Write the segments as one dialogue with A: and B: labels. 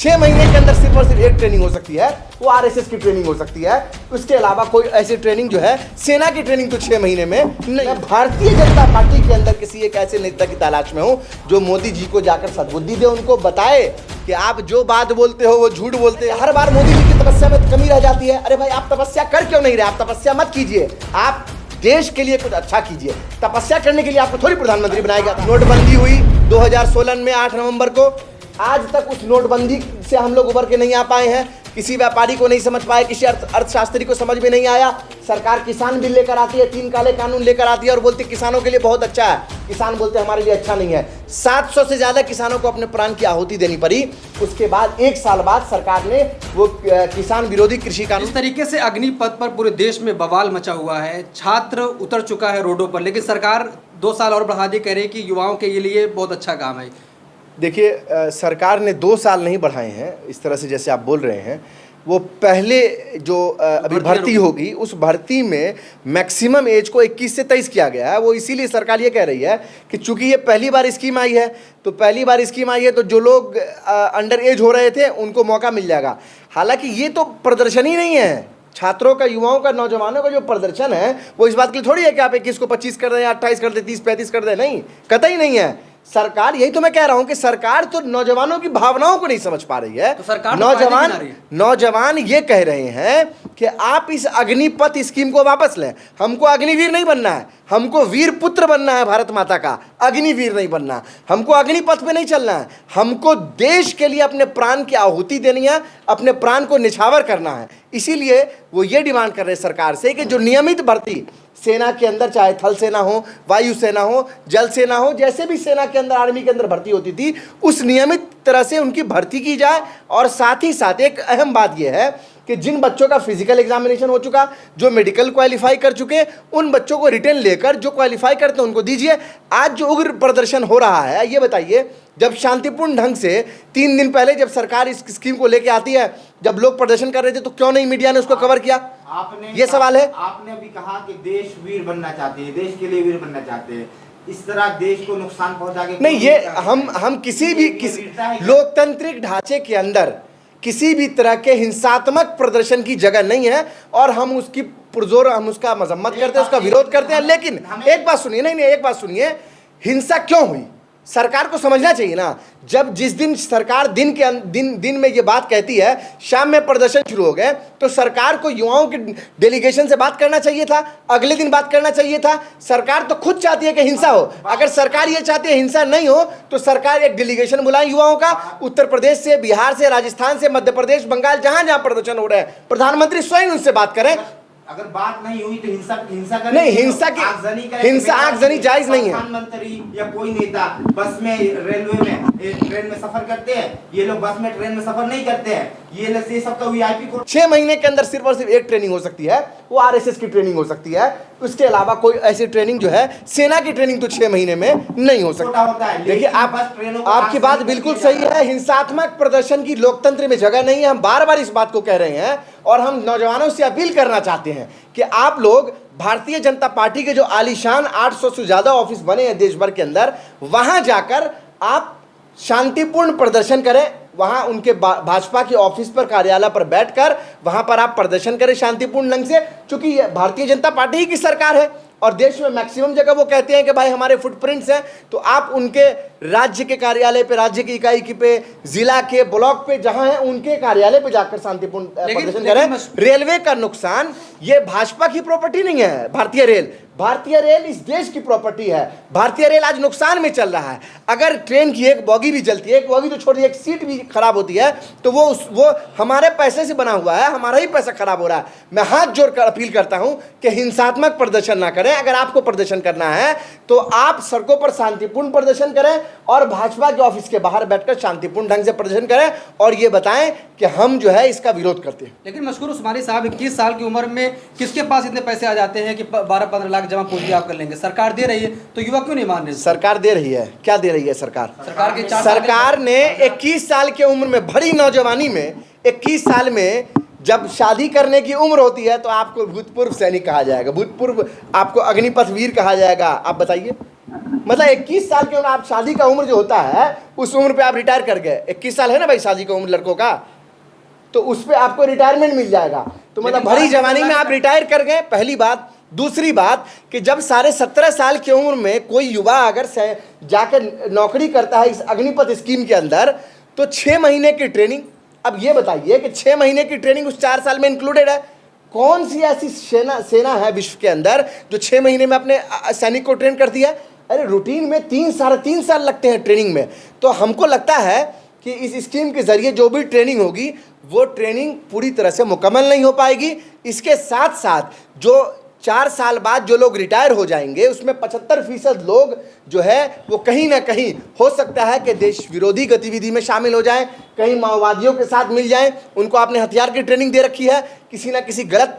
A: 6 महीने के अंदर सिर्फ और सिर्फ एक ट्रेनिंग हो सकती है, वो आरएसएस की ट्रेनिंग हो सकती है। उसके अलावा कोई ऐसी ट्रेनिंग जो है, सेना की ट्रेनिंग तो 6 महीने में नहीं। मैं भारतीय जनता पार्टी के अंदर किसी एक ऐसे नेता की तलाश में हूं जो मोदी जी को जाकर सद्बुद्धि दे, उनको बताए कि आप जो बात बोलते हो वो झूठ बोलते हैं। हर बार मोदी जी की तपस्या में कमी रह जाती है। अरे भाई, आप तपस्या कर क्यों नहीं रहे? आप तपस्या मत कीजिए, आप देश के लिए कुछ अच्छा कीजिए। तपस्या करने के लिए आपको थोड़ी प्रधानमंत्री बनाया गया। नोटबंदी हुई 2016 में 8 नवंबर को, आज तक उस नोटबंदी से हम लोग उभर के नहीं आ पाए हैं। किसी व्यापारी को नहीं समझ पाए, किसी अर्थशास्त्री को समझ में नहीं आया। सरकार किसान बिल लेकर आती है, 3 काले कानून लेकर आती है और बोलती है किसानों के लिए बहुत अच्छा है। किसान बोलते हैं हमारे लिए अच्छा नहीं है। 700 से ज्यादा किसानों को अपने प्राण की आहुति देनी पड़ी। उसके बाद 1 साल बाद सरकार ने वो किसान विरोधी कृषि कानून।
B: इस तरीके से अग्निपथ पर पूरे देश में बवाल मचा हुआ है, छात्र उतर चुका है रोडों पर, लेकिन सरकार 2 साल और बढ़ा दी, कह रही है कि युवाओं के लिए बहुत अच्छा काम है।
A: देखिए, सरकार ने 2 साल नहीं बढ़ाए हैं इस तरह से जैसे आप बोल रहे हैं। वो पहले जो अभी भर्ती होगी, उस भर्ती में मैक्सिमम एज को 21 से 23 किया गया है। वो इसीलिए सरकार ये कह रही है कि चूंकि ये पहली बार स्कीम आई है, तो पहली बार स्कीम आई है तो जो लोग अंडर एज हो रहे थे उनको मौका मिल जाएगा। हालांकि ये तो प्रदर्शन ही नहीं है। छात्रों का, युवाओं का, नौजवानों का जो प्रदर्शन है वो इस बात के लिए थोड़ी है कि आप 21 को 25 कर दें, 28 कर दें, 30-35 कर दें। नहीं, कतई नहीं है। सरकार, यही तो मैं कह रहा हूं कि सरकार तो नौजवानों की भावनाओं को नहीं समझ पा रही है।
B: तो सरकार
A: नौजवान ये कह रहे हैं कि आप इस अग्निपथ स्कीम को वापस लें। हमको अग्निवीर नहीं बनना है, हमको वीर पुत्र बनना है भारत माता का, अग्निवीर नहीं बनना। हमको अग्निपथ पे नहीं चलना है, हमको देश के लिए अपने प्राण की आहुति देनी है, अपने प्राण को निछावर करना है। इसीलिए वो ये डिमांड कर रहे हैं सरकार से कि जो नियमित भर्ती सेना के अंदर, चाहे थल सेना हो, वायु सेना हो, जल सेना हो, जैसे भी सेना के अंदर, आर्मी के अंदर भर्ती होती थी, उस नियमित तरह से उनकी भर्ती की जाए। और साथ ही साथ एक अहम बात यह है कि जिन बच्चों का फिजिकल एग्जामिनेशन हो चुका, जो मेडिकल क्वालिफाई कर चुके, उन बच्चों को रिटर्न लेकर जो क्वालिफाई करते हैं उनको दीजिए। आज जो उग्र प्रदर्शन हो रहा है, ये बताइए, जब शांतिपूर्ण ढंग से 3 दिन पहले जब सरकार इस स्कीम को लेके आती है, जब लोग प्रदर्शन कर रहे थे, तो क्यों नहीं मीडिया ने उसको कवर किया? ये सवाल है।
C: आपने अभी कहा कि देश वीर बनना चाहते हैं, देश के लिए वीर बनना चाहते हैं। इस तरह देश को नुकसान पहुंचा के
A: नहीं, ये हम किसी लोकतांत्रिक ढांचे के अंदर किसी भी तरह के हिंसात्मक प्रदर्शन की जगह नहीं है और हम उसकी पुरजोर हम उसका मजम्मत करते हैं, उसका विरोध करते हैं। लेकिन एक बात सुनिए, नहीं एक बात सुनिए, हिंसा क्यों हुई सरकार को समझना चाहिए ना। जब जिस दिन सरकार दिन में ये बात कहती है, शाम में प्रदर्शन शुरू हो गए, तो सरकार को युवाओं के डेलीगेशन से बात करना चाहिए था, अगले दिन बात करना चाहिए था। सरकार तो खुद चाहती है कि हिंसा हो। अगर सरकार ये चाहती है हिंसा नहीं हो, तो सरकार एक डेलीगेशन बुलाए युवाओं का, उत्तर प्रदेश से, बिहार से, राजस्थान से, मध्य प्रदेश, बंगाल, जहां जहां प्रदर्शन हो रहे हैं, प्रधानमंत्री स्वयं उनसे बात करें।
C: अगर बात नहीं हुई तो हिंसा
A: नहीं, हिंसा आगजनी जायज नहीं है।
C: प्रधानमंत्री या कोई नेता बस में, रेलवे में, ट्रेन में सफर करते हैं, ये लोग बस में, ट्रेन में सफर नहीं करते हैं। ये सब तो वीआईपी को 6
A: महीने के अंदर सिर्फ और सिर्फ एक ट्रेनिंग हो सकती है, वो आरएसएस की ट्रेनिंग हो सकती है। उसके अलावा कोई ऐसी ट्रेनिंग जो है, सेना की ट्रेनिंग तो 6 महीने में नहीं हो सकती। देखिए, आपकी बात बिल्कुल सही है। हिंसात्मक प्रदर्शन की लोकतंत्र में जगह नहीं है। हम बार बार इस बात को कह रहे हैं और हम नौजवानों से अपील करना चाहते हैं कि आप लोग भारतीय जनता पार्टी के जो आलीशान 800 से ज्यादा ऑफिस बने हैं देश भर के अंदर, वहां जाकर आप शांतिपूर्ण प्रदर्शन करें। वहां उनके भाजपा के ऑफिस पर, कार्यालय पर बैठकर वहां पर आप प्रदर्शन करें शांतिपूर्ण ढंग से, क्योंकि भारतीय जनता पार्टी ही की सरकार है और देश में मैक्सिमम जगह वो कहते हैं कि भाई हमारे फुटप्रिंट्स हैं। तो आप उनके राज्य के कार्यालय पे, राज्य की इकाई की पे, जिला के, ब्लॉक पे जहां है, उनके कार्यालय पे जाकर शांतिपूर्ण प्रदर्शन करें। रेलवे का नुकसान, ये भाजपा की प्रॉपर्टी नहीं है। भारतीय रेल इस देश की प्रॉपर्टी है। भारतीय रेल आज नुकसान में चल रहा है। अगर ट्रेन की एक बोगी भी जलती है, एक बोगी तो छोड़िए, एक सीट भी खराब होती है, तो वो हमारे पैसे से बना हुआ है, हमारा ही पैसा खराब हो रहा है। मैं हाथ जोड़कर अपील करता हूं कि हिंसात्मक प्रदर्शन ना करें। अगर आपको प्रदर्शन करना है तो आप सड़कों पर शांतिपूर्ण प्रदर्शन करें और भाजपा के ऑफिस के बाहर बैठकर शांतिपूर्ण ढंग से प्रदर्शन करें और ये बताएं कि हम जो है इसका विरोध करते हैं।
B: लेकिन मशकूर उस्मानी साहब, 21 साल की उम्र में किसके पास इतने पैसे आ जाते हैं कि 12-15 लाख जमा पूंजी आप कर लेंगे? सरकार दे रही है, तो युवा क्यों नहीं मान रहे?
A: सरकार दे रही है। क्या दे रही है सरकार ने 21 साल की उम्र में, बड़ी नौजवानी में, 21 साल में जब शादी करने की उम्र होती है तो आपको भूतपूर्व सैनिक कहा जाएगा, भूतपूर्व आपको अग्निपथ वीर कहा जाएगा। आप बताइए, मतलब 21 साल की उम्र, आप शादी का उम्र जो होता है उस उम्र पे आप रिटायर कर गए, 21 साल है ना भाई शादी का उम्र लड़कों का, तो उस पे आपको रिटायरमेंट मिल जाएगा। तो मतलब भरी जवानी में आप रिटायर कर गए, पहली बात। दूसरी बात कि जब साढ़े 17 साल की उम्र में कोई युवा अगर जाकर नौकरी करता है इस अग्निपथ स्कीम के अंदर, तो 6 महीने की ट्रेनिंग। अब ये बताइए कि 6 महीने की ट्रेनिंग उस 4 साल में इंक्लूडेड है। कौन सी ऐसी सेना है विश्व के अंदर जो 6 महीने में अपने सैनिक को ट्रेन करती है? अरे रूटीन में 3 साल लगते हैं ट्रेनिंग में। तो हमको लगता है कि इस स्कीम के जरिए जो भी ट्रेनिंग होगी वो ट्रेनिंग पूरी तरह से मुकम्मल नहीं हो पाएगी। इसके साथ साथ जो 4 साल बाद जो लोग रिटायर हो जाएंगे उसमें 75% लोग जो है वो कहीं ना कहीं हो सकता है कि देश विरोधी गतिविधि में शामिल हो जाएं, कहीं माओवादियों के साथ मिल जाएं। उनको आपने हथियार की ट्रेनिंग दे रखी है, किसी ना किसी गलत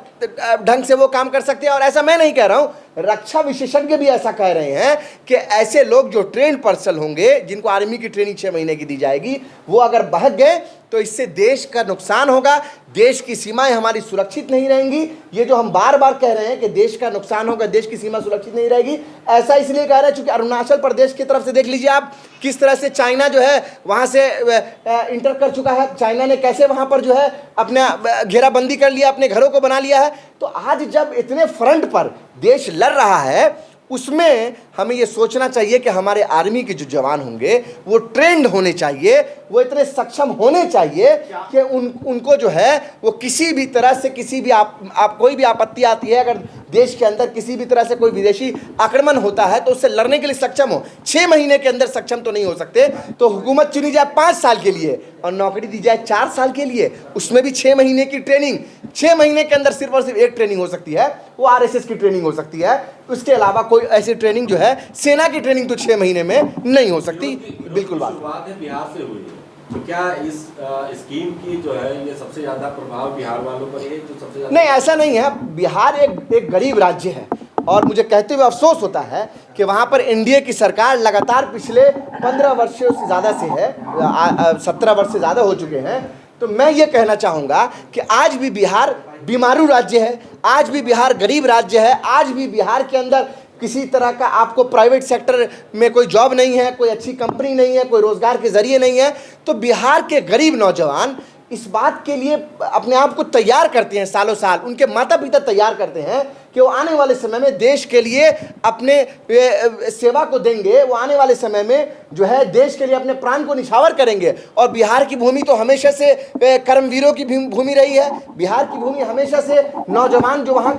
A: ढंग से वो काम कर सकते हैं। और ऐसा मैं नहीं कह रहा हूँ, रक्षा विशेषज्ञ भी ऐसा कह रहे हैं कि ऐसे लोग जो ट्रेन पर्सन होंगे जिनको आर्मी की ट्रेनिंग 6 महीने की दी जाएगी, वो अगर बहक गए तो इससे देश का नुकसान होगा, देश की सीमाएं हमारी सुरक्षित नहीं रहेंगी। ये जो हम बार बार कह रहे हैं कि देश का नुकसान होगा, देश की सीमा सुरक्षित नहीं रहेगी, ऐसा इसलिए कह रहे हैं क्योंकि अरुणाचल प्रदेश की तरफ से देख लीजिए आप किस तरह से चाइना जो है वहाँ से इंटर कर चुका है। चाइना ने कैसे वहाँ पर जो है अपना घेराबंदी कर लिया, अपने घरों को बना लिया है। तो आज जब इतने फ्रंट पर देश लड़ रहा है, उसमें हमें ये सोचना चाहिए कि हमारे आर्मी के जो जवान होंगे वो ट्रेंड होने चाहिए, वो इतने सक्षम होने चाहिए कि उनको जो है वो किसी भी तरह से किसी भी कोई भी आपत्ति आती है, अगर देश के अंदर किसी भी तरह से कोई विदेशी आक्रमण होता है तो उससे लड़ने के लिए सक्षम हो। 6 महीने के अंदर सक्षम तो नहीं हो सकते, तो हुकूमत चुनी जाए 5 साल के लिए और नौकरी दी जाए 4 साल के लिए, उसमें भी 6 महीने की ट्रेनिंग। 6 महीने के अंदर सिर्फ और सिर्फ एक ट्रेनिंग हो सकती है, वो RSS की ट्रेनिंग हो सकती है। उसके अलावा कोई ऐसी ट्रेनिंग जो है, सेना की ट्रेनिंग तो 6 महीने में नहीं हो सकती। बिल्कुल बात
D: है बिहार से हुई है, तो क्या इस स्कीम की जो है ये सबसे ज़्यादा प्रभाव बिहार वालों पर है जो सबसे ज़्यादा?
A: नहीं, ऐसा नहीं है। बिहार एक गरीब राज्य है और मुझे कहते हुए अफसोस होता है कि वहाँ पर एनडीए की सरकार लगातार पिछले 15 वर्षों से ज़्यादा से है, 17 वर्ष से ज़्यादा हो चुके हैं। तो मैं ये कहना चाहूँगा कि आज भी बिहार बीमारू राज्य है, आज भी बिहार गरीब राज्य है, आज भी बिहार के अंदर किसी तरह का आपको प्राइवेट सेक्टर में कोई जॉब नहीं है, कोई अच्छी कंपनी नहीं है, कोई रोज़गार के ज़रिए नहीं है। तो बिहार के गरीब नौजवान इस बात के लिए अपने आप को तैयार करते हैं, सालों साल उनके माता पिता तैयार करते हैं कि वो आने वाले समय में देश के लिए अपने सेवा को देंगे, वो आने वाले समय में जो है देश के लिए अपने प्राण को निछावर करेंगे। और बिहार की भूमि तो हमेशा से कर्मवीरों की भूमि रही है। बिहार की भूमि हमेशा से नौजवान जो वहाँ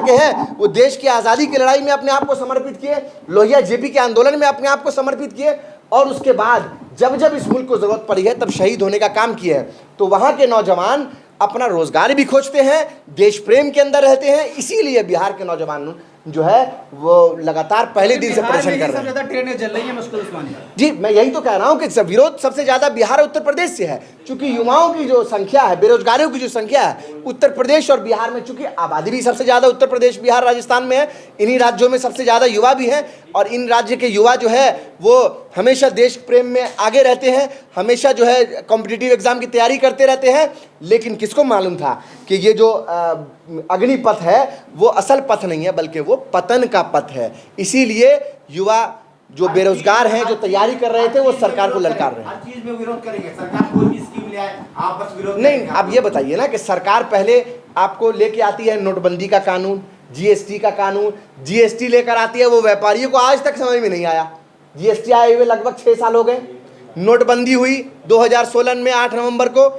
A: के हैं वो देश की आज़ादी की लड़ाई में अपने आप को समर्पित किए, लोहिया जेपी के आंदोलन में अपने आप को समर्पित किए, और उसके बाद जब जब इस मुल्क को ज़रूरत पड़ी है तब शहीद होने का काम किए हैं। तो वहाँ के नौजवान अपना रोज़गार भी खोजते हैं, देश प्रेम के अंदर रहते हैं, इसीलिए बिहार के नौजवान जो है वो लगातार पहले दिन से प्रदर्शन कर रहे हैं।
B: ट्रेनें चल रही है मुश्किल उस्मानिया।
A: जी, मैं यही तो कह रहा हूँ कि विरोध सबसे ज़्यादा बिहार और उत्तर प्रदेश से है, क्योंकि युवाओं की जो संख्या है, बेरोजगारियों की जो संख्या है उत्तर प्रदेश और बिहार में, चूंकि आबादी भी सबसे ज़्यादा उत्तर प्रदेश, बिहार, राजस्थान में है, इन्हीं राज्यों में सबसे ज़्यादा युवा भी हैं। और इन राज्य के युवा जो है वो हमेशा देश प्रेम में आगे रहते हैं, हमेशा जो है कॉम्पिटिटिव एग्ज़ाम की तैयारी करते रहते हैं। लेकिन किसको मालूम था कि ये जो अग्निपथ है वो असल पथ नहीं है, बल्कि वो पतन का पथ है। इसीलिए युवा जो बेरोजगार हैं, जो तैयारी कर रहे थे, वो सरकार को ललकार रहे हैं।
C: हर चीज में विरोध करेंगे, सरकार कोई भी स्कीम ले आए आप बस विरोध
A: नहीं, आप ये बताइए ना कि सरकार पहले आपको लेके आती है नोटबंदी का कानून, जीएसटी का कानून, जीएसटी लेकर आती है, वो व्यापारियों को आज तक समझ में नहीं आया। जीएसटी आए हुए लगभग 6 साल हो गए। नोटबंदी हुई 2016 में 8 नवंबर को,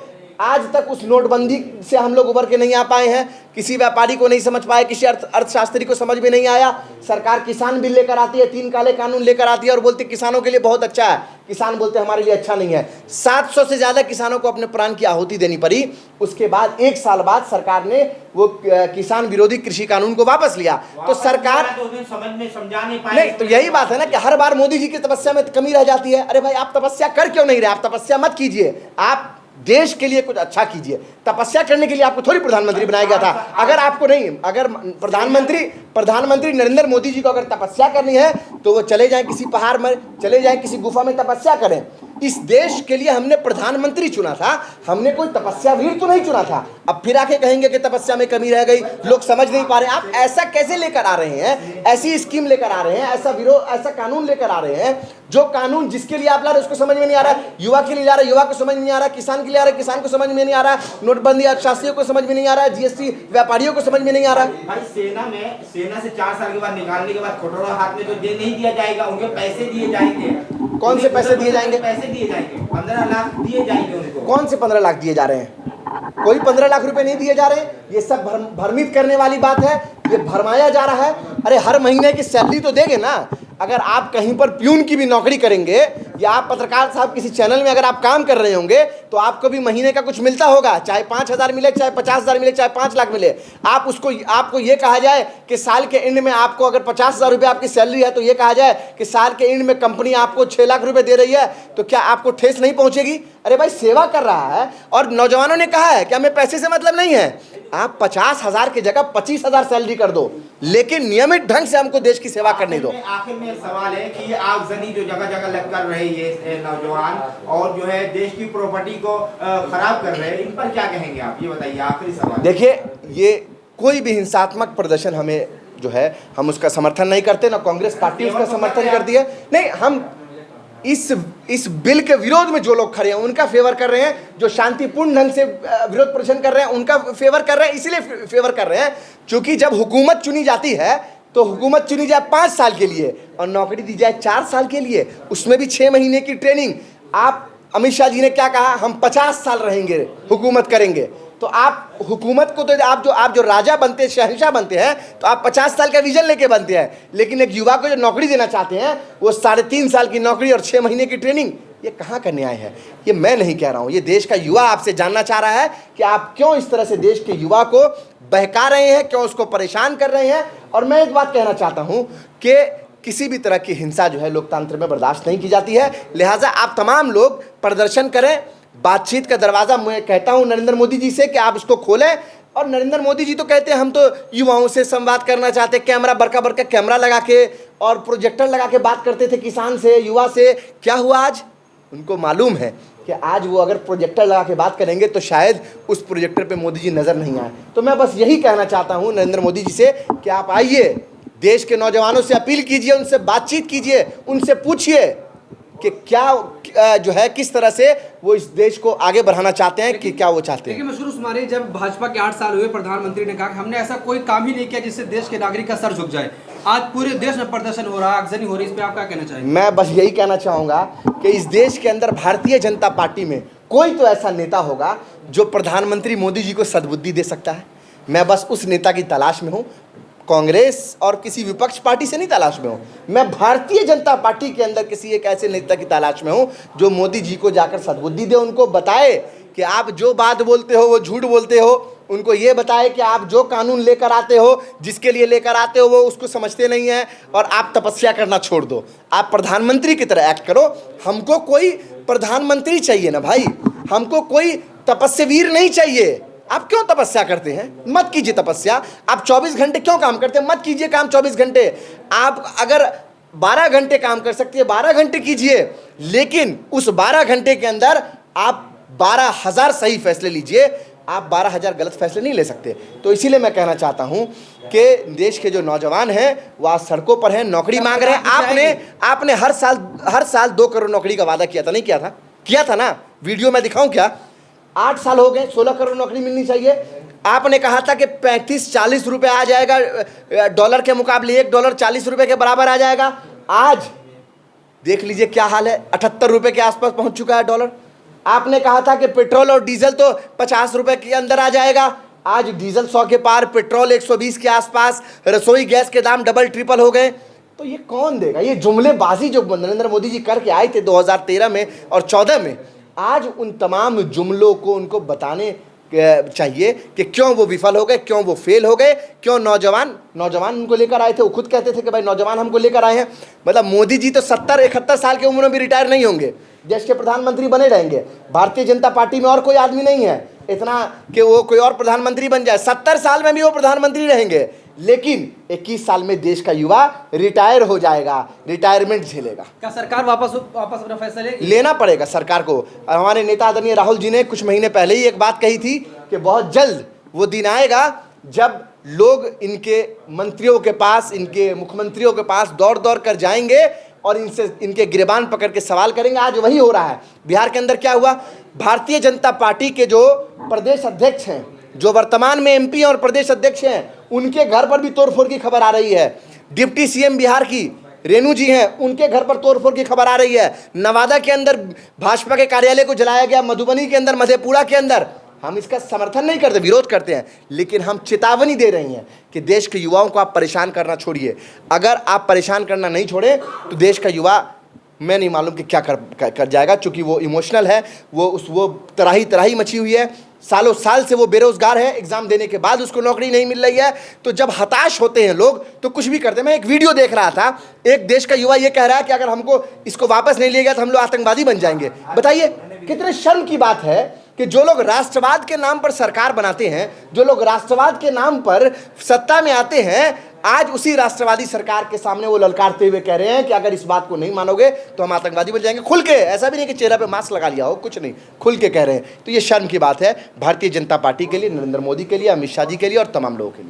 A: आज तक उस नोटबंदी से हम लोग उभर के नहीं आ पाए हैं। किसी व्यापारी को नहीं समझ पाए, किसी अर्थशास्त्री को समझ में नहीं आया। सरकार किसान बिल लेकर आती है, 3 काले कानून लेकर आती है और बोलती है किसानों के लिए बहुत अच्छा है। किसान बोलते हैं हमारे लिए अच्छा नहीं है। 700 से ज़्यादा किसानों को अपने प्राण की आहुति देनी पड़ी। उसके बाद 1 साल बाद सरकार ने वो किसान विरोधी कृषि कानून को वापस लिया। तो सरकार
C: समझ में समझा नहीं पाए।
A: नहीं, तो यही बात है ना कि हर बार मोदी जी की तपस्या में कमी रह जाती है। अरे भाई, आप तपस्या कर क्यों नहीं रहे? आप तपस्या मत कीजिए, आप देश के लिए कुछ अच्छा कीजिए। तपस्या करने के लिए आपको थोड़ी प्रधानमंत्री बनाया गया था। अगर आपको नहीं, अगर प्रधानमंत्री नरेंद्र मोदी जी को अगर तपस्या करनी है तो वो चले जाएं किसी पहाड़ में, चले जाएं किसी गुफा में तपस्या करें। इस देश के लिए हमने प्रधानमंत्री चुना था, हमने कोई तपस्या वीर तो नहीं चुना था। अब फिर आके कहेंगे कि तपस्या में कमी रह गई, लोग समझ नहीं पा रहे। आप ऐसा कैसे लेकर आ रहे हैं, ऐसी स्कीम लेकर आ रहे हैं, ऐसा कानून लेकर आ रहे हैं, जो कानून जिसके लिए आप ला रहे हैं उसको समझ में नहीं आ रहा है, युवा के लिए ला रहे हैं युवा को समझ में नहीं आ रहा है, किसान के लिए आ रहा है किसान को समझ में नहीं आ रहा है, नोटबंदी अर्थशास्त्रियों को समझ में नहीं आ रहा है, जीएसटी व्यापारियों को समझ में नहीं आ रहा है।
C: भाई सेना से 4 साल के बाद निकालने के बाद कटोरा हाथ में तो दे नहीं दिया जाएगा, उनके पैसे दिए जाएंगे।
A: कौन से पैसे दिए जाएंगे?
C: पैसे दिए जाएंगे, 15 लाख दिए जाएंगे उनको।
A: कौन से 15 लाख दिए जा रहे हैं? कोई 15 लाख रुपए नहीं दिए जा रहे हैं। ये सब भ्रमित करने वाली बात है, ये भरमाया जा रहा है। अरे हर महीने की सैलरी तो देंगे ना। अगर आप कहीं पर प्यून की भी नौकरी करेंगे या आप पत्रकार साहब किसी चैनल में अगर आप काम कर रहे होंगे तो आपको भी महीने का कुछ मिलता होगा, चाहे 5,000 मिले, चाहे 50,000 मिले, चाहे 5 लाख मिले। आपको ये कहा जाए कि साल के एंड में आपको अगर 50,000 रुपये आपकी सैलरी है तो ये कहा जाए कि साल के एंड में कंपनी आपको 6 लाख रुपए दे रही है, तो क्या आपको ठेस नहीं पहुंचेगी? अरे भाई सेवा कर रहा है। और नौजवानों ने कहा है कि हमें पैसे से मतलब नहीं है, आप 50,000 की जगह 25,000 सैलरी कर दो, लेकिन नियमित ढंग से हमको देश की सेवा करने दो।
C: आखिर में सवाल है कि ये आगजनी जो जगह जगह लग कर रहे ये नौजवान और जो है देश की प्रॉपर्टी को खराब कर रहे हैं, इन पर क्या कहेंगे आप, ये बताइए आखिरी सवाल।
A: देखिए, ये कोई भी हिंसात्मक प्रदर्शन हमें जो है हम उसका समर्थन नहीं करते, ना कांग्रेस पार्टी उसका समर्थन करती है। नहीं, हम इस बिल के विरोध में जो लोग खड़े हैं उनका फेवर कर रहे हैं, जो शांतिपूर्ण ढंग से विरोध प्रदर्शन कर रहे हैं उनका फेवर कर रहे हैं। इसलिए फेवर कर रहे हैं क्योंकि जब हुकूमत चुनी जाती है तो हुकूमत चुनी जाए 5 साल के लिए और नौकरी दी जाए 4 साल के लिए, उसमें भी 6 महीने की ट्रेनिंग। आप अमित शाह जी ने क्या कहा, हम 50 साल रहेंगे, हुकूमत करेंगे। तो आप हुकूमत को तो आप जो राजा बनते हैं, शहंशाह बनते हैं, तो आप 50 साल का विजन लेके बनते हैं। लेकिन एक युवा को जो नौकरी देना चाहते हैं वो 3.5 साल की नौकरी और 6 महीने की ट्रेनिंग, ये कहाँ का न्याय है? ये मैं नहीं कह रहा हूँ, ये देश का युवा आपसे जानना चाह रहा है कि आप क्यों इस तरह से देश के युवा को बहका रहे हैं, क्यों उसको परेशान कर रहे हैं। और मैं एक बात कहना चाहता हूँ कि किसी भी तरह की हिंसा जो है लोकतंत्र में बर्दाश्त नहीं की जाती है। लिहाजा आप तमाम लोग प्रदर्शन करें, बातचीत का दरवाज़ा मैं कहता हूं नरेंद्र मोदी जी से कि आप इसको खोलें। और नरेंद्र मोदी जी तो कहते हैं हम तो युवाओं से संवाद करना चाहते, कैमरा बड़का बड़का कैमरा लगा के और प्रोजेक्टर लगा के बात करते थे किसान से, युवा से। क्या हुआ आज? उनको मालूम है कि आज वो अगर प्रोजेक्टर लगा के बात करेंगे तो शायद उस प्रोजेक्टर पे मोदी जी नज़र नहीं आए। तो मैं बस यही कहना चाहता हूँ नरेंद्र मोदी जी से कि आप आइए, देश के नौजवानों से अपील कीजिए, उनसे बातचीत कीजिए, उनसे पूछिए कि क्या जो है किस तरह से वो इस देश को आगे बढ़ाना चाहते हैं, कि क्या वो चाहते हैं।
B: देखिए मशहूर उस्मानी, जब भाजपा के 8 साल हुए, प्रधानमंत्री ने कहा कि हमने ऐसा कोई काम ही नहीं किया जिससे देश के नागरिक का सर झुक जाए। आज पूरे देश में प्रदर्शन हो रहा है, आगजनी हो रही है, इस पे आप क्या कहना चाहेंगे?
A: मैं बस यही कहना चाहूँगा कि इस देश के अंदर भारतीय जनता पार्टी में कोई तो ऐसा नेता होगा जो प्रधानमंत्री मोदी जी को सद्बुद्धि दे सकता है। मैं बस उस नेता की तलाश में हूँ, कांग्रेस और किसी विपक्ष पार्टी से नहीं तलाश में हूँ। मैं भारतीय जनता पार्टी के अंदर किसी एक ऐसे नेता की तलाश में हूँ जो मोदी जी को जाकर सद्बुद्धि दे, उनको बताए कि आप जो बात बोलते हो वो झूठ बोलते हो। उनको ये बताए कि आप जो कानून लेकर आते हो, जिसके लिए लेकर आते हो, वो उसको समझते नहीं हैं और आप तपस्या करना छोड़ दो, आप प्रधानमंत्री की तरह एक्ट करो। हमको कोई प्रधानमंत्री चाहिए ना भाई, हमको कोई तपस्यावीर नहीं चाहिए। आप क्यों तपस्या करते हैं? मत कीजिए तपस्या। आप 24 घंटे क्यों काम करते हैं? मत कीजिए काम 24 घंटे। आप अगर 12 घंटे काम कर सकते हैं, 12 घंटे कीजिए, लेकिन उस 12 घंटे के अंदर आप 12,000 सही फैसले लीजिए। आप 12,000 गलत फैसले नहीं ले सकते। तो इसीलिए मैं कहना चाहता हूं कि देश के जो नौजवान हैं वो आज सड़कों पर हैं, नौकरी मांग रहे हैं। आपने हर साल 2 करोड़ नौकरी का वादा किया था, नहीं किया था? किया था ना। वीडियो में दिखाऊं क्या? 8 साल हो गए, 16 करोड़ नौकरी मिलनी चाहिए। आपने कहा था कि 35-40 रुपए आ जाएगा, डॉलर के मुकाबले $1 40 रुपए के बराबर आ जाएगा। आज देख लीजिए क्या हाल है, 78 रुपए के आसपास पहुंच चुका है डॉलर। आपने कहा था कि पेट्रोल और डीजल तो 50 रुपए के अंदर आ जाएगा। आज डीजल 100 के पार, पेट्रोल 120 के आसपास, रसोई गैस के दाम डबल ट्रिपल हो गए। तो ये कौन देगा? ये जुमलेबाजी जो नरेंद्र मोदी जी करके आए थे 2013 में और 14 में, आज उन तमाम जुमलों को उनको बताने चाहिए कि क्यों वो विफल हो गए, क्यों वो फेल हो गए, क्यों नौजवान उनको लेकर आए थे। वो खुद कहते थे कि भाई नौजवान हमको लेकर आए हैं। मतलब मोदी जी तो 70-71 साल की उम्र में भी रिटायर नहीं होंगे, देश के प्रधानमंत्री बने रहेंगे। भारतीय जनता पार्टी में और कोई आदमी नहीं है इतना कि वो कोई और प्रधानमंत्री बन जाए, 70 साल में भी वो प्रधानमंत्री रहेंगे। लेकिन 21 साल में देश का युवा रिटायर हो जाएगा, रिटायरमेंट झेलेगा।
B: क्या सरकार वापस अपना फैसला लेगी?
A: लेना पड़ेगा सरकार को। हमारे नेता आदरणीय राहुल जी ने कुछ महीने पहले ही एक बात कही थी कि बहुत जल्द वो दिन आएगा जब लोग इनके मंत्रियों के पास, इनके मुख्यमंत्रियों के पास दौड़ दौड़ कर जाएंगे और इनसे इनके गिरबान पकड़ के सवाल करेंगे। आज वही हो रहा है। बिहार के अंदर क्या हुआ, भारतीय जनता पार्टी के जो प्रदेश अध्यक्ष हैं, जो वर्तमान में एमपी और प्रदेश अध्यक्ष हैं, उनके घर पर भी तोड़फोड़ की खबर आ रही है। डिप्टी सीएम बिहार की रेणु जी हैं, उनके घर पर तोड़फोड़ की खबर आ रही है। नवादा के अंदर भाजपा के कार्यालय को जलाया गया, मधुबनी के अंदर, मधेपुरा के अंदर। हम इसका समर्थन नहीं करते, विरोध करते हैं, लेकिन हम चेतावनी दे रही हैं कि देश के युवाओं को आप परेशान करना छोड़िए। अगर आप परेशान करना नहीं छोड़े तो देश का युवा, मैं नहीं मालूम कि क्या कर जाएगा, चूंकि वो इमोशनल है, वो तराही मची हुई है। सालों साल से वो बेरोजगार है, एग्जाम देने के बाद उसको नौकरी नहीं मिल रही है। तो जब हताश होते हैं लोग तो कुछ भी करते हैं। मैं एक वीडियो देख रहा था, एक देश का युवा ये कह रहा है कि अगर हमको इसको वापस नहीं लिया गया तो हम लोग आतंकवादी बन जाएंगे। बताइए कितने शर्म की बात है कि जो लोग राष्ट्रवाद के नाम पर सरकार बनाते हैं, जो लोग राष्ट्रवाद के नाम पर सत्ता में आते हैं, आज उसी राष्ट्रवादी सरकार के सामने वो ललकारते हुए कह रहे हैं कि अगर इस बात को नहीं मानोगे तो हम आतंकवादी बन जाएंगे। खुल के, ऐसा भी नहीं कि चेहरा पे मास्क लगा लिया हो, कुछ नहीं, खुल के कह रहे हैं। तो ये शर्म की बात है भारतीय जनता पार्टी के लिए, नरेंद्र मोदी के लिए, अमित शाह जी के लिए और तमाम लोगों के लिए।